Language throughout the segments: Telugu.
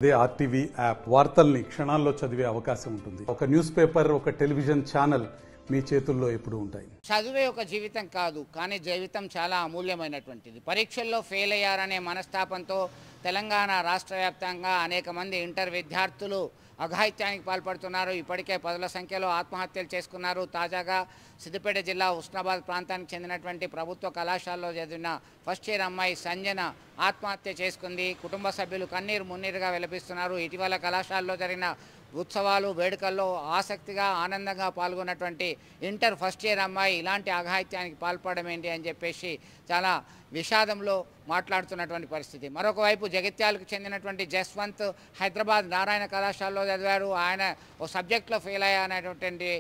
అదే ఆర్టీవీ యాప్ వార్తల్ని క్షణాల్లో చదివే అవకాశం ఉంటుంది. ఒక న్యూస్ పేపర్, ఒక టెలివిజన్ ఛానల్ మీ చేతుల్లో ఎప్పుడు ఉంటాయి. చదువే ఒక జీవితం కాదు, కానీ జీవితం చాలా అమూల్యమైనటువంటిది. పరీక్షల్లో ఫెయిల్ అయ్యారనే మనస్తాపంతో తెలంగాణ రాష్ట్ర వ్యాప్తంగా అనేక మంది ఇంటర్ విద్యార్థులు అఘాయిత్యానికి పాల్పడుతున్నారు. ఇప్పటికే పదుల సంఖ్యలో ఆత్మహత్యలు చేసుకున్నారు. తాజాగా సిద్దిపేట జిల్లా ఉస్నాబాద్ ప్రాంతానికి చెందినటువంటి ప్రభుత్వ కళాశాలలో చదివిన ఫస్ట్ ఇయర్ అమ్మాయి సంజన ఆత్మహత్య చేసుకుంది. కుటుంబ సభ్యులు కన్నీరు మున్నీరుగా విలపిస్తున్నారు. ఇటీవల కళాశాలలో జరిగిన ఉత్సవాలు వేడుకల్లో ఆసక్తిగా ఆనందంగా పాల్గొన్నటువంటి ఇంటర్ ఫస్ట్ ఇయర్ అమ్మాయి ఇలాంటి అఘాయిత్యానికి పాల్పడడం ఏంటి అని చెప్పేసి చాలా విషాదంలో మాట్లాడుతున్నటువంటి పరిస్థితి. మరొక వైపు జగిత్యాలకు చెందినటువంటి జస్వంత్ హైదరాబాద్ నారాయణ కళాశాలలో చదివారు. ఆయన ఓ సబ్జెక్ట్లో ఫెయిల్ అయ్యానటువంటి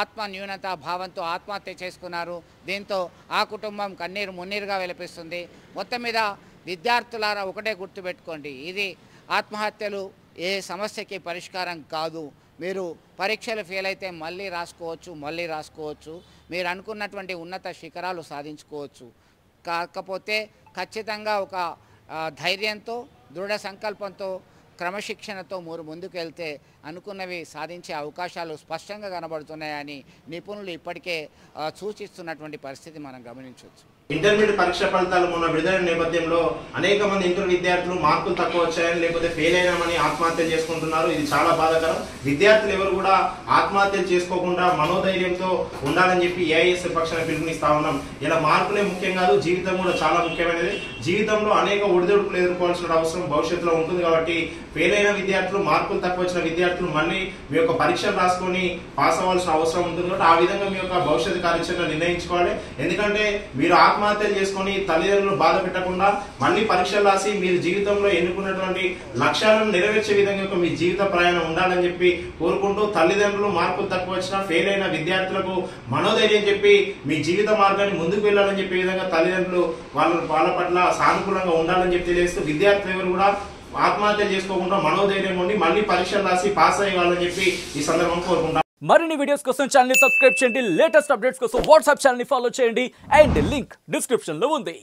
ఆత్మ న్యూనత భావంతో ఆత్మహత్య చేసుకున్నారు. దీంతో ఆ కుటుంబం కన్నీరు మున్నీరుగా విలపిస్తుంది. మొత్తం మీద విద్యార్థులారా ఒకటే గుర్తుపెట్టుకోండి, ఇది ఆత్మహత్యలు ఏ సమస్యకి పరిష్కారం కాదు. మీరు పరీక్షలు ఫెయిల్ అయితే మళ్ళీ రాసుకోవచ్చు. మీరు అనుకున్నటువంటి ఉన్నత శిఖరాలు సాధించుకోవచ్చు. కాకపోతే ఖచ్చితంగా ఒక ధైర్యంతో, దృఢ సంకల్పంతో, క్రమశిక్షణతో మీరు ముందుకు వెళ్తే అనుకున్నవి సాధించే అవకాశాలు స్పష్టంగా కనబడుతున్నాయని నిపుణులు ఇప్పటికే సూచిస్తున్నటువంటి పరిస్థితి మనం గమనించవచ్చు. ఇంటర్మీడియట్ పరీక్ష ఫలితాలు మొన్న విడుదలైన నేపథ్యంలో అనేక మంది ఇంటర్ విద్యార్థులు మార్కులు తక్కువ వచ్చాయని లేకపోతే ఫెయిల్ అయినామని ఆత్మహత్యలు చేసుకుంటున్నారు. ఇది చాలా బాధాకరం. విద్యార్థులు ఎవరు కూడా ఆత్మహత్యలు చేసుకోకుండా మనోధైర్యంతో ఉండాలని చెప్పి ఏఐఎస్ఎఫ్ పక్షాన పిలుపునిస్తా ఉన్నాం. ఇలా మార్కులే ముఖ్యం కాదు, జీవితం కూడా చాలా ముఖ్యమైనది. జీవితంలో అనేక ఒడిదుడుకులు ఎదుర్కోవాల్సిన అవసరం భవిష్యత్తులో ఉంటుంది. కాబట్టి ఫెయిల్ అయిన విద్యార్థులు, మార్కులు తక్కువ వచ్చిన విద్యార్థులు మళ్ళీ మీ యొక్క పరీక్షలు రాసుకొని పాస్ అవ్వాల్సిన అవసరం ఉంటుంది. కాబట్టి ఆ విధంగా మీ యొక్క భవిష్యత్తు కార్యాచరణ నిర్ణయించుకోవాలి. ఎందుకంటే మీరు ఆత్మహత్యలు చేసుకొని తల్లిదండ్రులు బాధ పెట్టకుండా మళ్ళీ పరీక్షలు రాసి మీరు జీవితంలో ఎన్నుకున్నటువంటి లక్ష్యాలను నెరవేర్చే విధంగా మీ జీవిత ప్రయాణం ఉండాలని చెప్పి కోరుకుంటూ, తల్లిదండ్రులు మార్కులు తక్కువ వచ్చిన ఫెయిల్ అయిన విద్యార్థులకు మనోధైర్యం చెప్పి మీ జీవిత మార్గాన్ని ముందుకు వెళ్ళాలని చెప్పే విధంగా తల్లిదండ్రులు వాళ్ళ పట్ల సానుకూలంగా ఉండాలని చెప్పి తెలియజేస్తూ, విద్యార్థులు ఎవరు కూడా ఆత్మహత్యలు చేసుకోకుండా మనోధైర్యం ఉండి మళ్ళీ పరీక్షలు రాసి పాస్ అయ్యాలని చెప్పి ఈ సందర్భంగా కోరుకుంటాం. మరిన్ని వీడియోస్ కోసం ఛానల్ ని సబ్స్క్రైబ్ చేయండి. లేటెస్ట్ అప్డేట్స్ కోసం వాట్సాప్ ఛానల్ ని ఫాలో చేయండి. అండ్ లింక్ డిస్క్రిప్షన్ లో ఉంది.